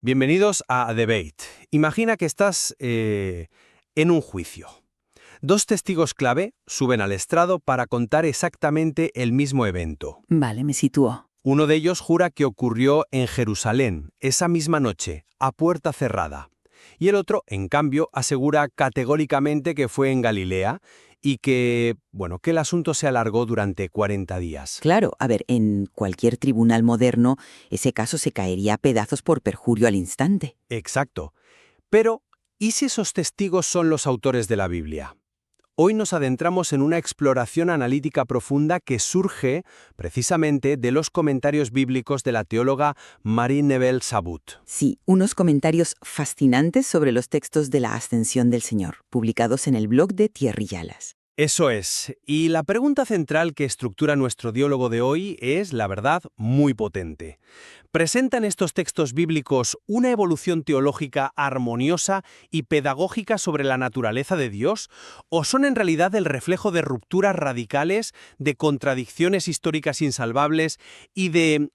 Bienvenidos a Debate. Imagina que estás en un juicio. Dos testigos clave suben al estrado para contar exactamente el mismo evento. Vale, me sitúo. Uno de ellos jura que ocurrió en Jerusalén, esa misma noche, a puerta cerrada. Y el otro, en cambio, asegura categóricamente que fue en Galilea y que el asunto se alargó durante 40 días. Claro, a ver, en cualquier tribunal moderno, ese caso se caería a pedazos por perjurio al instante. Exacto. Pero, ¿y si esos testigos son los autores de la Biblia? Hoy nos adentramos en una exploración analítica profunda que surge precisamente de los comentarios bíblicos de la teóloga Marie Nevel-Sabut. Sí, unos comentarios fascinantes sobre los textos de la Ascensión del Señor, publicados en el blog de Thierry Yalas. Eso es. Y la pregunta central que estructura nuestro diálogo de hoy es, la verdad, muy potente. ¿Presentan estos textos bíblicos una evolución teológica armoniosa y pedagógica sobre la naturaleza de Dios? ¿O son en realidad el reflejo de rupturas radicales, de contradicciones históricas insalvables y de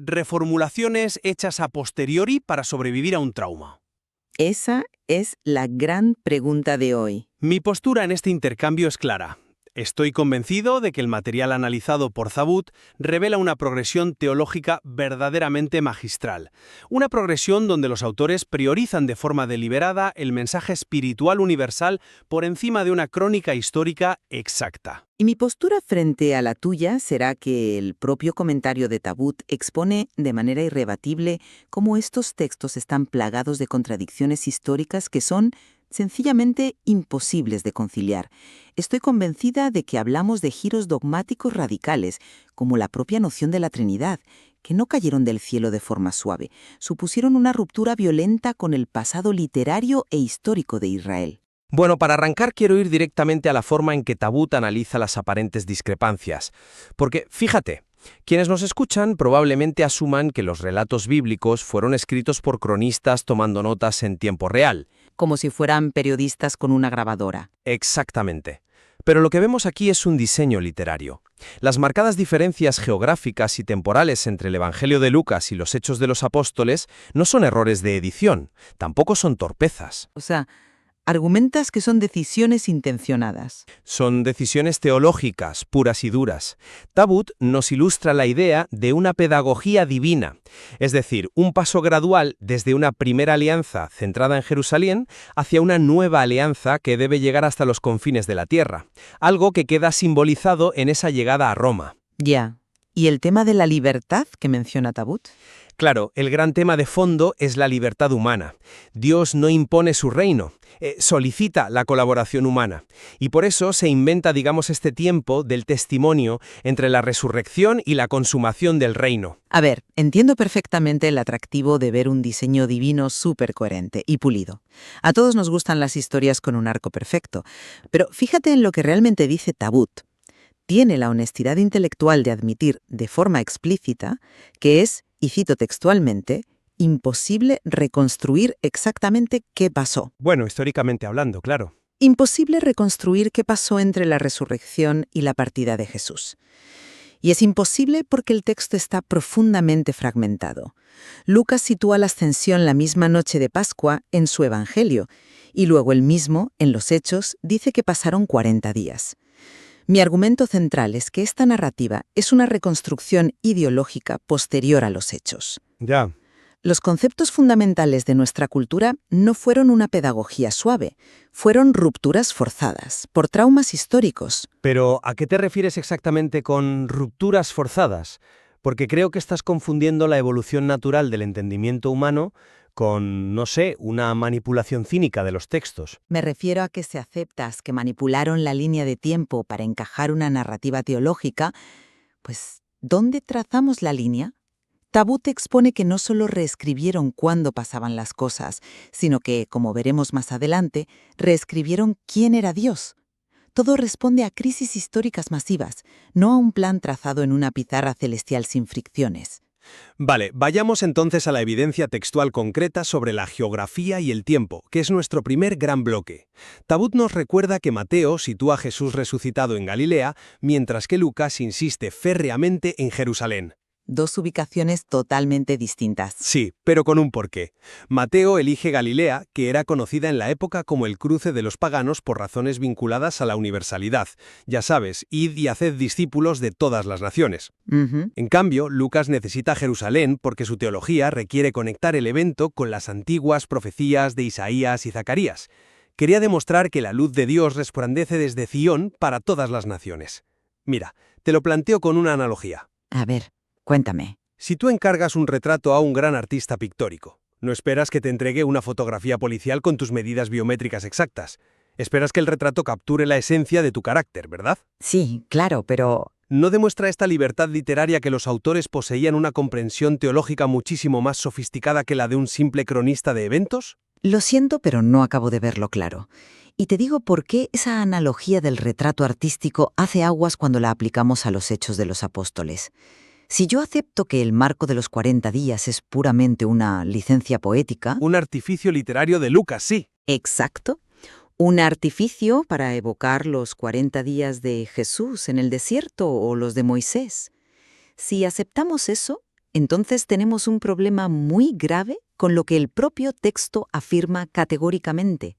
reformulaciones hechas a posteriori para sobrevivir a un trauma? Esa es la gran pregunta de hoy. Mi postura en este intercambio es clara. Estoy convencido de que el material analizado por Zabut revela una progresión teológica verdaderamente magistral. Una progresión donde los autores priorizan de forma deliberada el mensaje espiritual universal por encima de una crónica histórica exacta. Y mi postura frente a la tuya será que el propio comentario de Tabut expone de manera irrebatible cómo estos textos están plagados de contradicciones históricas que son sencillamente imposibles de conciliar. Estoy convencida de que hablamos de giros dogmáticos radicales, como la propia noción de la Trinidad, que no cayeron del cielo de forma suave, supusieron una ruptura violenta con el pasado literario e histórico de Israel. Bueno, para arrancar quiero ir directamente a la forma en que Tabut analiza las aparentes discrepancias. Porque, fíjate, quienes nos escuchan probablemente asuman que los relatos bíblicos fueron escritos por cronistas tomando notas en tiempo real. Como si fueran periodistas con una grabadora. Exactamente. Pero lo que vemos aquí es un diseño literario. Las marcadas diferencias geográficas y temporales entre el Evangelio de Lucas y los Hechos de los Apóstoles no son errores de edición, tampoco son torpezas. O sea, argumentas que son decisiones intencionadas. Son decisiones teológicas, puras y duras. Tabut nos ilustra la idea de una pedagogía divina, es decir, un paso gradual desde una primera alianza centrada en Jerusalén hacia una nueva alianza que debe llegar hasta los confines de la tierra, algo que queda simbolizado en esa llegada a Roma. Ya. ¿Y el tema de la libertad que menciona Tabut? Claro, el gran tema de fondo es la libertad humana. Dios no impone su reino, solicita la colaboración humana. Y por eso se inventa, este tiempo del testimonio entre la resurrección y la consumación del reino. A ver, entiendo perfectamente el atractivo de ver un diseño divino súper coherente y pulido. A todos nos gustan las historias con un arco perfecto. Pero fíjate en lo que realmente dice Tabut. Tiene la honestidad intelectual de admitir de forma explícita que es, y cito textualmente, imposible reconstruir exactamente qué pasó. Bueno, históricamente hablando, claro. Imposible reconstruir qué pasó entre la resurrección y la partida de Jesús. Y es imposible porque el texto está profundamente fragmentado. Lucas sitúa la ascensión la misma noche de Pascua en su Evangelio, y luego él mismo, en los Hechos, dice que pasaron 40 días. Mi argumento central es que esta narrativa es una reconstrucción ideológica posterior a los hechos. Ya. Los conceptos fundamentales de nuestra cultura no fueron una pedagogía suave, fueron rupturas forzadas, por traumas históricos. Pero, ¿a qué te refieres exactamente con rupturas forzadas? Porque creo que estás confundiendo la evolución natural del entendimiento humano con, una manipulación cínica de los textos. Me refiero a que si aceptas que manipularon la línea de tiempo para encajar una narrativa teológica, pues, ¿dónde trazamos la línea? Tabut expone que no solo reescribieron cuándo pasaban las cosas, sino que, como veremos más adelante, reescribieron quién era Dios. Todo responde a crisis históricas masivas, no a un plan trazado en una pizarra celestial sin fricciones. Vale, vayamos entonces a la evidencia textual concreta sobre la geografía y el tiempo, que es nuestro primer gran bloque. Tabut nos recuerda que Mateo sitúa a Jesús resucitado en Galilea, mientras que Lucas insiste férreamente en Jerusalén. Dos ubicaciones totalmente distintas. Sí, pero con un porqué. Mateo elige Galilea, que era conocida en la época como el cruce de los paganos por razones vinculadas a la universalidad. Ya sabes, id y haced discípulos de todas las naciones. Ujú. En cambio, Lucas necesita Jerusalén porque su teología requiere conectar el evento con las antiguas profecías de Isaías y Zacarías. Quería demostrar que la luz de Dios resplandece desde Sion para todas las naciones. Mira, te lo planteo con una analogía. A ver, cuéntame. Si tú encargas un retrato a un gran artista pictórico, no esperas que te entregue una fotografía policial con tus medidas biométricas exactas. Esperas que el retrato capture la esencia de tu carácter, ¿verdad? Sí, claro, pero... ¿No demuestra esta libertad literaria que los autores poseían una comprensión teológica muchísimo más sofisticada que la de un simple cronista de eventos? Lo siento, pero no acabo de verlo claro. Y te digo por qué esa analogía del retrato artístico hace aguas cuando la aplicamos a los Hechos de los Apóstoles. Si yo acepto que el marco de los 40 días es puramente una licencia poética... Un artificio literario de Lucas, sí. Exacto. Un artificio para evocar los 40 días de Jesús en el desierto o los de Moisés. Si aceptamos eso, entonces tenemos un problema muy grave con lo que el propio texto afirma categóricamente.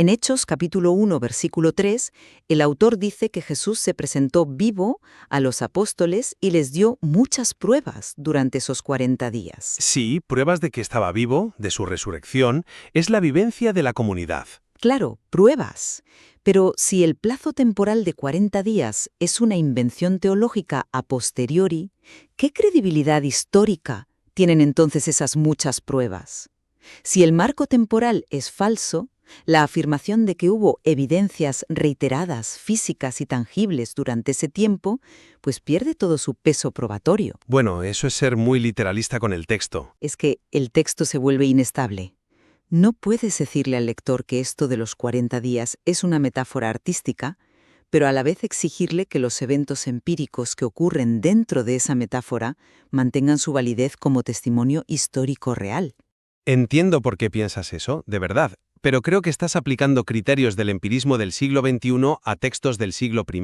En Hechos capítulo 1, versículo 3, el autor dice que Jesús se presentó vivo a los apóstoles y les dio muchas pruebas durante esos 40 días. Sí, pruebas de que estaba vivo, de su resurrección, es la vivencia de la comunidad. Claro, pruebas. Pero si el plazo temporal de 40 días es una invención teológica a posteriori, ¿qué credibilidad histórica tienen entonces esas muchas pruebas? Si el marco temporal es falso, la afirmación de que hubo evidencias reiteradas, físicas y tangibles durante ese tiempo, pues pierde todo su peso probatorio. Bueno, eso es ser muy literalista con el texto. Es que el texto se vuelve inestable. No puedes decirle al lector que esto de los 40 días es una metáfora artística, pero a la vez exigirle que los eventos empíricos que ocurren dentro de esa metáfora mantengan su validez como testimonio histórico real. Entiendo por qué piensas eso, de verdad, pero creo que estás aplicando criterios del empirismo del siglo XXI a textos del siglo I.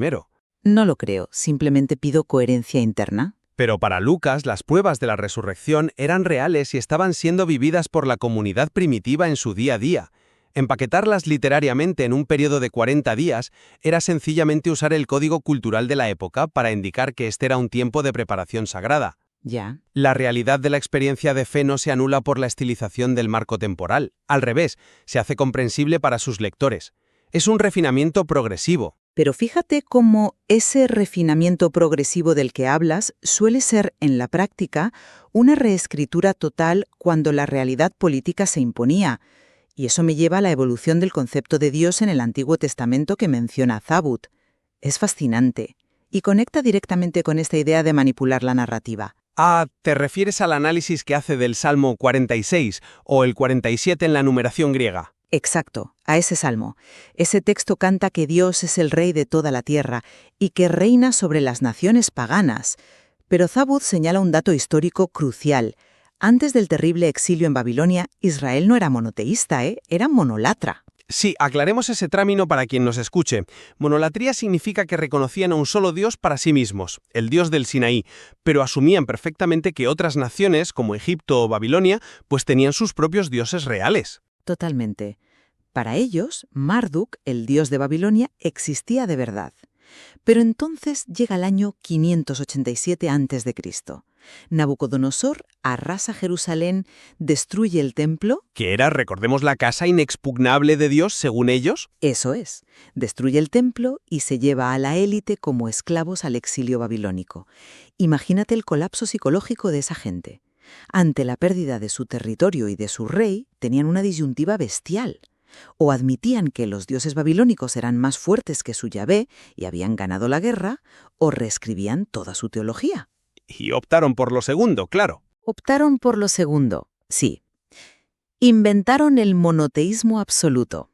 No lo creo, simplemente pido coherencia interna. Pero para Lucas, las pruebas de la resurrección eran reales y estaban siendo vividas por la comunidad primitiva en su día a día. Empaquetarlas literariamente en un periodo de 40 días era sencillamente usar el código cultural de la época para indicar que este era un tiempo de preparación sagrada. Ya. La realidad de la experiencia de fe no se anula por la estilización del marco temporal. Al revés, se hace comprensible para sus lectores. Es un refinamiento progresivo. Pero fíjate cómo ese refinamiento progresivo del que hablas suele ser, en la práctica, una reescritura total cuando la realidad política se imponía. Y eso me lleva a la evolución del concepto de Dios en el Antiguo Testamento que menciona Zabut. Es fascinante y conecta directamente con esta idea de manipular la narrativa. Ah, ¿te refieres al análisis que hace del Salmo 46 o el 47 en la numeración griega? Exacto, a ese salmo. Ese texto canta que Dios es el rey de toda la tierra y que reina sobre las naciones paganas. Pero Zabut señala un dato histórico crucial. Antes del terrible exilio en Babilonia, Israel no era monoteísta, era monolatra. Sí, aclaremos ese término para quien nos escuche. Monolatría significa que reconocían a un solo Dios para sí mismos, el Dios del Sinaí, pero asumían perfectamente que otras naciones, como Egipto o Babilonia, pues tenían sus propios dioses reales. Totalmente. Para ellos, Marduk, el dios de Babilonia, existía de verdad. Pero entonces llega el año 587 a.C. Nabucodonosor arrasa Jerusalén, destruye el templo. Que era, recordemos, la casa inexpugnable de Dios, según ellos. Eso es, destruye el templo y se lleva a la élite como esclavos al exilio babilónico. Imagínate el colapso psicológico de esa gente. Ante la pérdida de su territorio y de su rey, tenían una disyuntiva bestial. O admitían que los dioses babilónicos eran más fuertes que su Yahvé y habían ganado la guerra, o reescribían toda su teología. Y optaron por lo segundo, claro. Optaron por lo segundo, sí. Inventaron el monoteísmo absoluto.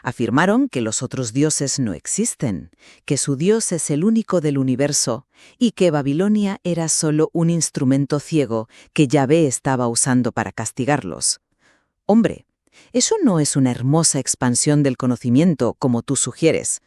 Afirmaron que los otros dioses no existen, que su Dios es el único del universo y que Babilonia era solo un instrumento ciego que Yahvé estaba usando para castigarlos. Hombre, eso no es una hermosa expansión del conocimiento como tú sugieres.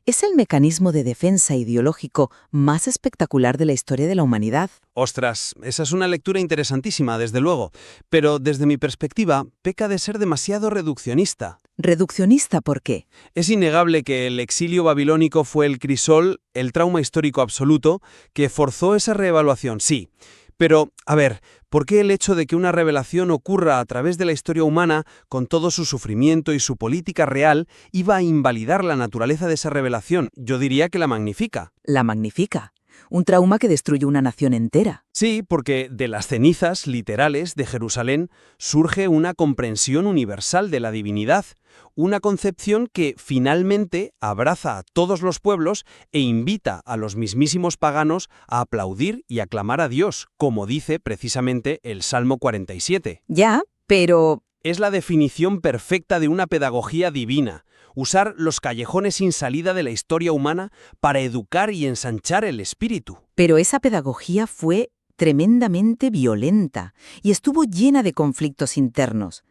Es el mecanismo de defensa ideológico más espectacular de la historia de la humanidad. Ostras, esa es una lectura interesantísima, desde luego, pero desde mi perspectiva, peca de ser demasiado reduccionista. ¿Reduccionista por qué? Es innegable que el exilio babilónico fue el crisol, el trauma histórico absoluto, que forzó esa reevaluación, sí. Pero, a ver, ¿por qué el hecho de que una revelación ocurra a través de la historia humana, con todo su sufrimiento y su política real, iba a invalidar la naturaleza de esa revelación? Yo diría que la magnifica. La magnifica. Un trauma que destruye una nación entera. Sí, porque de las cenizas literales de Jerusalén surge una comprensión universal de la divinidad, una concepción que finalmente abraza a todos los pueblos e invita a los mismísimos paganos a aplaudir y aclamar a Dios, como dice precisamente el Salmo 47. Ya, pero... Es la definición perfecta de una pedagogía divina, usar los callejones sin salida de la historia humana para educar y ensanchar el espíritu. Pero esa pedagogía fue tremendamente violenta y estuvo llena de conflictos internos.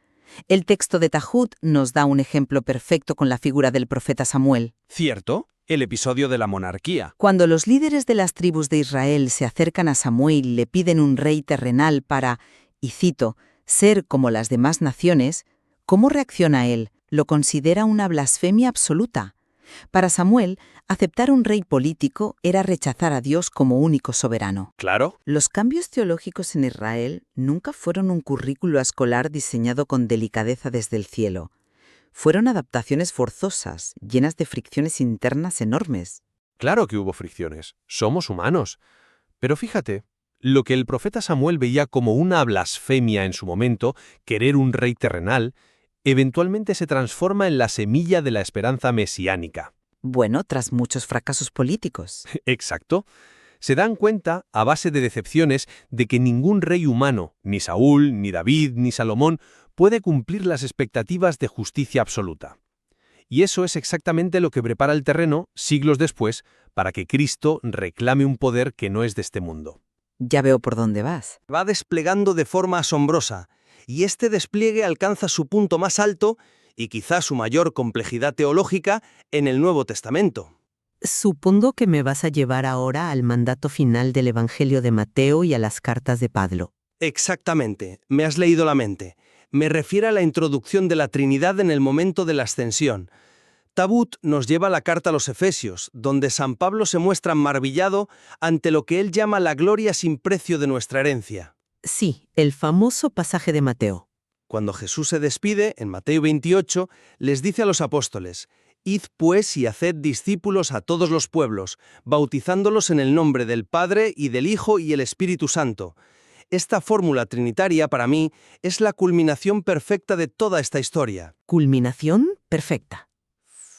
El texto de Tahut nos da un ejemplo perfecto con la figura del profeta Samuel. ¿Cierto? El episodio de la monarquía. Cuando los líderes de las tribus de Israel se acercan a Samuel y le piden un rey terrenal para, y cito, ser como las demás naciones, ¿cómo reacciona él? Lo considera una blasfemia absoluta. Para Samuel, aceptar un rey político era rechazar a Dios como único soberano. Claro. Los cambios teológicos en Israel nunca fueron un currículo escolar diseñado con delicadeza desde el cielo. Fueron adaptaciones forzosas, llenas de fricciones internas enormes. Claro que hubo fricciones. Somos humanos. Pero fíjate, lo que el profeta Samuel veía como una blasfemia en su momento, querer un rey terrenal, eventualmente se transforma en la semilla de la esperanza mesiánica. Bueno, tras muchos fracasos políticos. Exacto. Se dan cuenta, a base de decepciones, de que ningún rey humano, ni Saúl, ni David, ni Salomón, puede cumplir las expectativas de justicia absoluta. Y eso es exactamente lo que prepara el terreno, siglos después, para que Cristo reclame un poder que no es de este mundo. Ya veo por dónde vas. Va desplegando de forma asombrosa, y este despliegue alcanza su punto más alto y quizá su mayor complejidad teológica en el Nuevo Testamento. Supongo que me vas a llevar ahora al mandato final del Evangelio de Mateo y a las cartas de Pablo. Exactamente, me has leído la mente. Me refiero a la introducción de la Trinidad en el momento de la ascensión. Tahut nos lleva a la carta a los Efesios, donde San Pablo se muestra maravillado ante lo que él llama la gloria sin precio de nuestra herencia. Sí, el famoso pasaje de Mateo. Cuando Jesús se despide, en Mateo 28, les dice a los apóstoles: «Id pues y haced discípulos a todos los pueblos, bautizándolos en el nombre del Padre y del Hijo y el Espíritu Santo». Esta fórmula trinitaria, para mí, es la culminación perfecta de toda esta historia. ¿Culminación? Perfecta.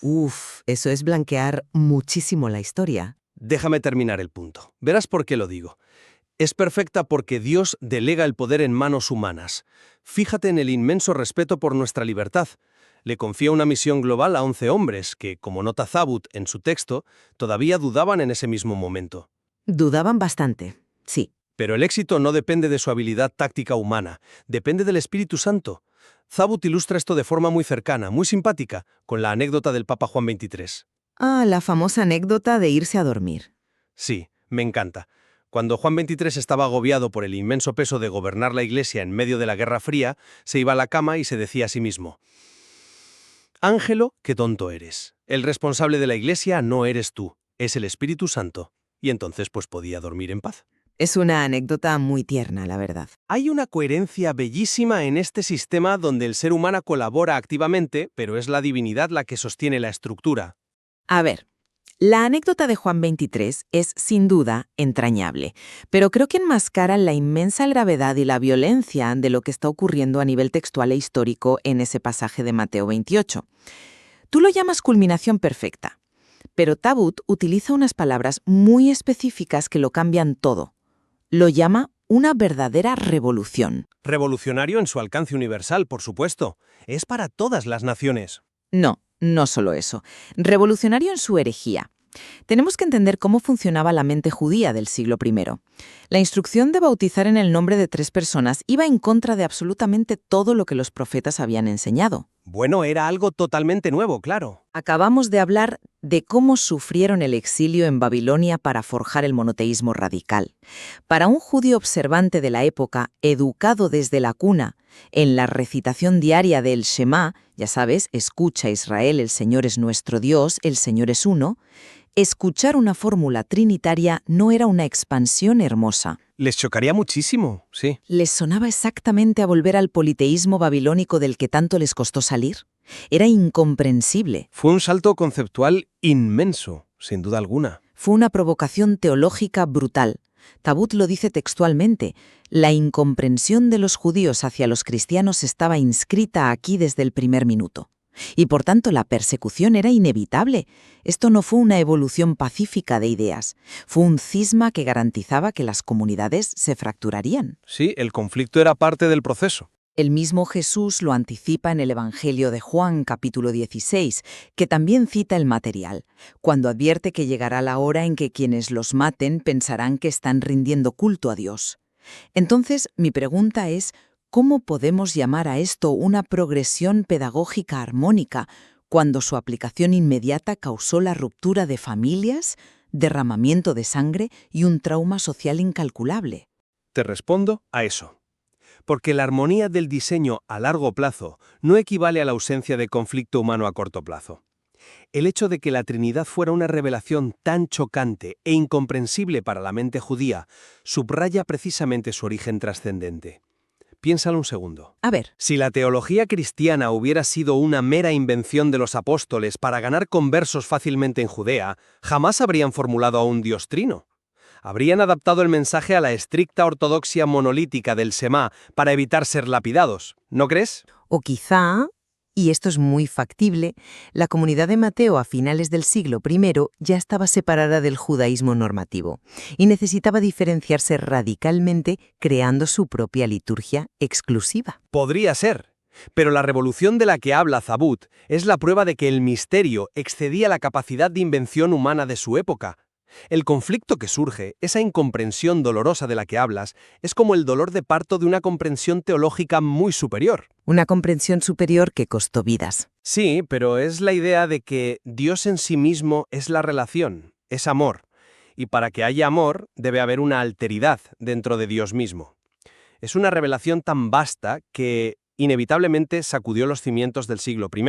Uf, eso es blanquear muchísimo la historia. Déjame terminar el punto. Verás por qué lo digo. Es perfecta porque Dios delega el poder en manos humanas. Fíjate en el inmenso respeto por nuestra libertad. Le confía una misión global a 11 hombres que, como nota Tahut en su texto, todavía dudaban en ese mismo momento. Dudaban bastante, sí. Pero el éxito no depende de su habilidad táctica humana, depende del Espíritu Santo. Tahut ilustra esto de forma muy cercana, muy simpática, con la anécdota del Papa Juan XXIII. Ah, la famosa anécdota de irse a dormir. Sí, me encanta. Cuando Juan XXIII estaba agobiado por el inmenso peso de gobernar la Iglesia en medio de la Guerra Fría, se iba a la cama y se decía a sí mismo: «Ángelo, qué tonto eres. El responsable de la Iglesia no eres tú, es el Espíritu Santo». Y entonces pues podía dormir en paz. Es una anécdota muy tierna, la verdad. Hay una coherencia bellísima en este sistema donde el ser humano colabora activamente, pero es la divinidad la que sostiene la estructura. A ver, la anécdota de Juan 23 es, sin duda, entrañable, pero creo que enmascara la inmensa gravedad y la violencia de lo que está ocurriendo a nivel textual e histórico en ese pasaje de Mateo 28. Tú lo llamas culminación perfecta, pero Tahut utiliza unas palabras muy específicas que lo cambian todo. Lo llama una verdadera revolución. Revolucionario en su alcance universal, por supuesto. Es para todas las naciones. No, no solo eso. Revolucionario en su herejía. Tenemos que entender cómo funcionaba la mente judía del siglo I. La instrucción de bautizar en el nombre de 3 personas iba en contra de absolutamente todo lo que los profetas habían enseñado. Bueno, era algo totalmente nuevo, claro. Acabamos de hablar de cómo sufrieron el exilio en Babilonia para forjar el monoteísmo radical. Para un judío observante de la época, educado desde la cuna, en la recitación diaria del Shema, ya sabes, escucha Israel, el Señor es nuestro Dios, el Señor es uno, escuchar una fórmula trinitaria no era una expansión hermosa. Les chocaría muchísimo, sí. Les sonaba exactamente a volver al politeísmo babilónico del que tanto les costó salir. Era incomprensible. Fue un salto conceptual inmenso, sin duda alguna. Fue una provocación teológica brutal. Tabut lo dice textualmente. La incomprensión de los judíos hacia los cristianos estaba inscrita aquí desde el primer minuto. Y por tanto la persecución era inevitable. Esto no fue una evolución pacífica de ideas. Fue un cisma que garantizaba que las comunidades se fracturarían. Sí, el conflicto era parte del proceso. El mismo Jesús lo anticipa en el Evangelio de Juan, capítulo 16, que también cita el material, cuando advierte que llegará la hora en que quienes los maten pensarán que están rindiendo culto a Dios. Entonces, mi pregunta es, ¿cómo podemos llamar a esto una progresión pedagógica armónica cuando su aplicación inmediata causó la ruptura de familias, derramamiento de sangre y un trauma social incalculable? Te respondo a eso. Porque la armonía del diseño a largo plazo no equivale a la ausencia de conflicto humano a corto plazo. El hecho de que la Trinidad fuera una revelación tan chocante e incomprensible para la mente judía subraya precisamente su origen trascendente. Piénsalo un segundo. A ver. Si la teología cristiana hubiera sido una mera invención de los apóstoles para ganar conversos fácilmente en Judea, jamás habrían formulado a un Dios trino. Habrían adaptado el mensaje a la estricta ortodoxia monolítica del Shema para evitar ser lapidados, ¿no crees? O quizá, y esto es muy factible, la comunidad de Mateo a finales del siglo I ya estaba separada del judaísmo normativo y necesitaba diferenciarse radicalmente creando su propia liturgia exclusiva. Podría ser. Pero la revolución de la que habla Tabut es la prueba de que el misterio excedía la capacidad de invención humana de su época. El conflicto que surge, esa incomprensión dolorosa de la que hablas, es como el dolor de parto de una comprensión teológica muy superior. Una comprensión superior que costó vidas. Sí, pero es la idea de que Dios en sí mismo es la relación, es amor. Y para que haya amor, debe haber una alteridad dentro de Dios mismo. Es una revelación tan vasta que, inevitablemente, sacudió los cimientos del siglo I.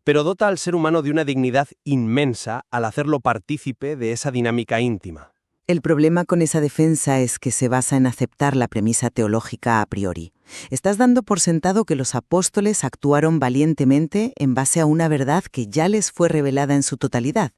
Pero dota al ser humano de una dignidad inmensa al hacerlo partícipe de esa dinámica íntima. El problema con esa defensa es que se basa en aceptar la premisa teológica a priori. Estás dando por sentado que los apóstoles actuaron valientemente en base a una verdad que ya les fue revelada en su totalidad.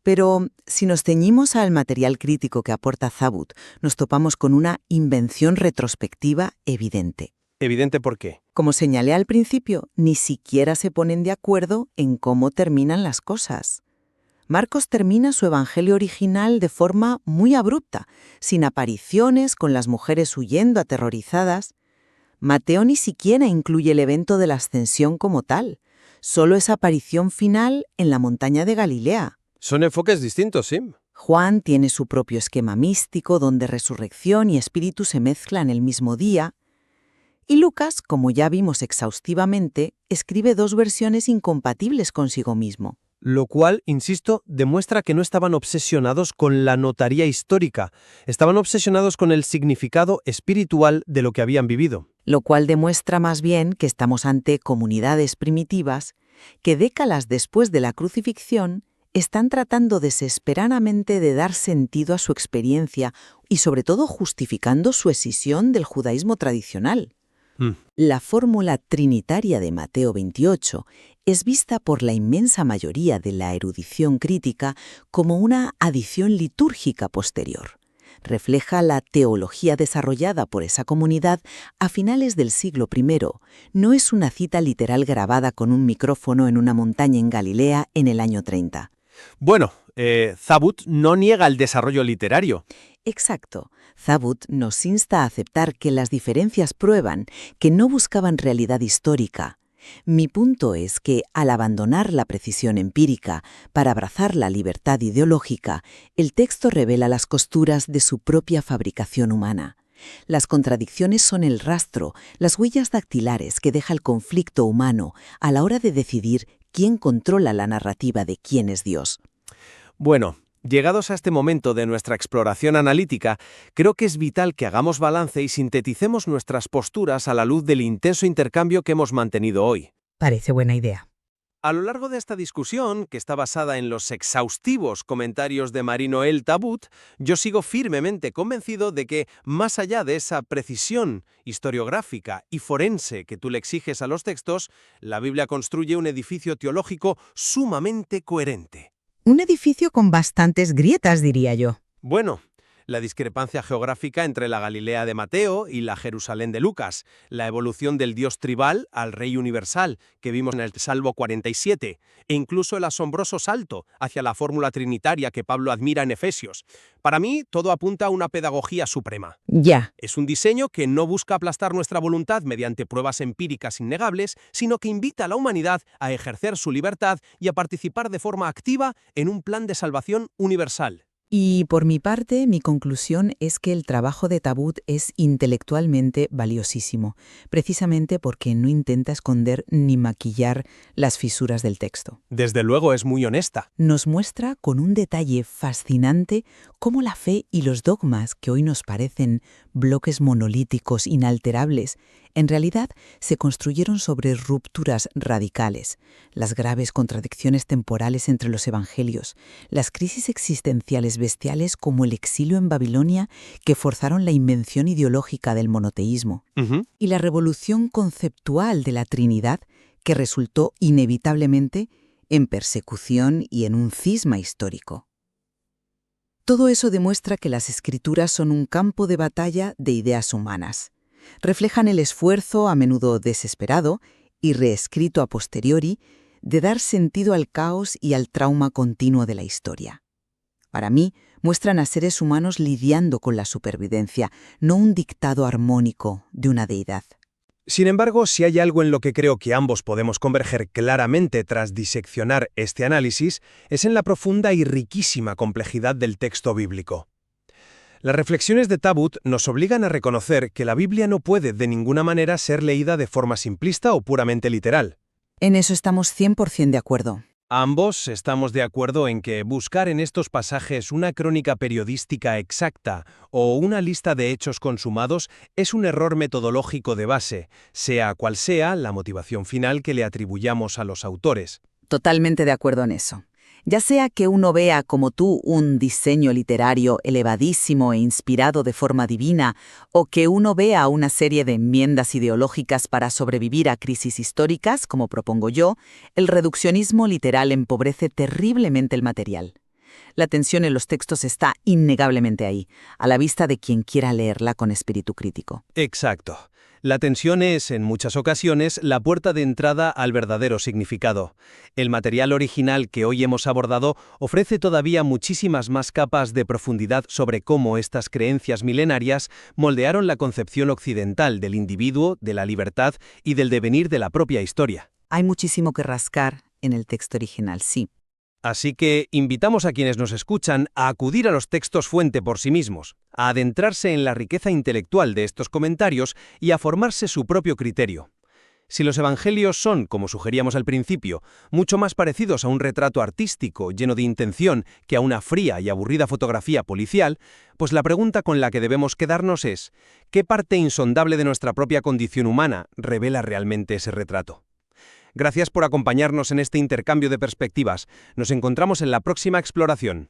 Pero si nos ceñimos al material crítico que aporta Tabut, nos topamos con una invención retrospectiva evidente. ¿Evidente por qué? Como señalé al principio, ni siquiera se ponen de acuerdo en cómo terminan las cosas. Marcos termina su evangelio original de forma muy abrupta, sin apariciones, con las mujeres huyendo aterrorizadas. Mateo ni siquiera incluye el evento de la ascensión como tal, solo esa aparición final en la montaña de Galilea. Son enfoques distintos, sí. Juan tiene su propio esquema místico donde resurrección y espíritu se mezclan el mismo día. Y Lucas, como ya vimos exhaustivamente, escribe dos versiones incompatibles consigo mismo. Lo cual, insisto, demuestra que no estaban obsesionados con la notaría histórica, estaban obsesionados con el significado espiritual de lo que habían vivido. Lo cual demuestra más bien que estamos ante comunidades primitivas que décadas después de la crucifixión están tratando desesperadamente de dar sentido a su experiencia y sobre todo justificando su escisión del judaísmo tradicional. La fórmula trinitaria de Mateo 28 es vista por la inmensa mayoría de la erudición crítica como una adición litúrgica posterior. Refleja la teología desarrollada por esa comunidad a finales del siglo I. No es una cita literal grabada con un micrófono en una montaña en Galilea en el año 30. Bueno, Tabut no niega el desarrollo literario. Exacto. Tabut nos insta a aceptar que las diferencias prueban que no buscaban realidad histórica. Mi punto es que, al abandonar la precisión empírica para abrazar la libertad ideológica, el texto revela las costuras de su propia fabricación humana. Las contradicciones son el rastro, las huellas dactilares que deja el conflicto humano a la hora de decidir quién controla la narrativa de quién es Dios. Bueno, llegados a este momento de nuestra exploración analítica, creo que es vital que hagamos balance y sinteticemos nuestras posturas a la luz del intenso intercambio que hemos mantenido hoy. Parece buena idea. A lo largo de esta discusión, que está basada en los exhaustivos comentarios de Marie-Noëlle Tabut, yo sigo firmemente convencido de que, más allá de esa precisión historiográfica y forense que tú le exiges a los textos, la Biblia construye un edificio teológico sumamente coherente. Un edificio con bastantes grietas, diría yo. Bueno, la discrepancia geográfica entre la Galilea de Mateo y la Jerusalén de Lucas, la evolución del Dios tribal al Rey universal, que vimos en el Salmo 47, e incluso el asombroso salto hacia la fórmula trinitaria que Pablo admira en Efesios. Para mí, todo apunta a una pedagogía suprema. Ya. Es un diseño que no busca aplastar nuestra voluntad mediante pruebas empíricas innegables, sino que invita a la humanidad a ejercer su libertad y a participar de forma activa en un plan de salvación universal. Y por mi parte, mi conclusión es que el trabajo de Tabut es intelectualmente valiosísimo, precisamente porque no intenta esconder ni maquillar las fisuras del texto. Desde luego es muy honesta. Nos muestra con un detalle fascinante cómo la fe y los dogmas que hoy nos parecen bloques monolíticos inalterables, en realidad se construyeron sobre rupturas radicales, las graves contradicciones temporales entre los evangelios, las crisis existenciales bestiales como el exilio en Babilonia que forzaron la invención ideológica del monoteísmo, y la revolución conceptual de la Trinidad que resultó inevitablemente en persecución y en un cisma histórico. Todo eso demuestra que las Escrituras son un campo de batalla de ideas humanas. Reflejan el esfuerzo, a menudo desesperado y reescrito a posteriori, de dar sentido al caos y al trauma continuo de la historia. Para mí, muestran a seres humanos lidiando con la supervivencia, no un dictado armónico de una deidad. Sin embargo, si hay algo en lo que creo que ambos podemos converger claramente tras diseccionar este análisis, es en la profunda y riquísima complejidad del texto bíblico. Las reflexiones de Tabut nos obligan a reconocer que la Biblia no puede de ninguna manera ser leída de forma simplista o puramente literal. En eso estamos 100% de acuerdo. Ambos estamos de acuerdo en que buscar en estos pasajes una crónica periodística exacta o una lista de hechos consumados es un error metodológico de base, sea cual sea la motivación final que le atribuyamos a los autores. Totalmente de acuerdo en eso. Ya sea que uno vea como tú un diseño literario elevadísimo e inspirado de forma divina, o que uno vea una serie de enmiendas ideológicas para sobrevivir a crisis históricas, como propongo yo, el reduccionismo literal empobrece terriblemente el material. La tensión en los textos está innegablemente ahí, a la vista de quien quiera leerla con espíritu crítico. Exacto. La tensión es, en muchas ocasiones, la puerta de entrada al verdadero significado. El material original que hoy hemos abordado ofrece todavía muchísimas más capas de profundidad sobre cómo estas creencias milenarias moldearon la concepción occidental del individuo, de la libertad y del devenir de la propia historia. Hay muchísimo que rascar en el texto original, sí. Así que invitamos a quienes nos escuchan a acudir a los textos fuente por sí mismos, a adentrarse en la riqueza intelectual de estos comentarios y a formarse su propio criterio. Si los evangelios son, como sugeríamos al principio, mucho más parecidos a un retrato artístico lleno de intención que a una fría y aburrida fotografía policial, pues la pregunta con la que debemos quedarnos es: ¿qué parte insondable de nuestra propia condición humana revela realmente ese retrato? Gracias por acompañarnos en este intercambio de perspectivas. Nos encontramos en la próxima exploración.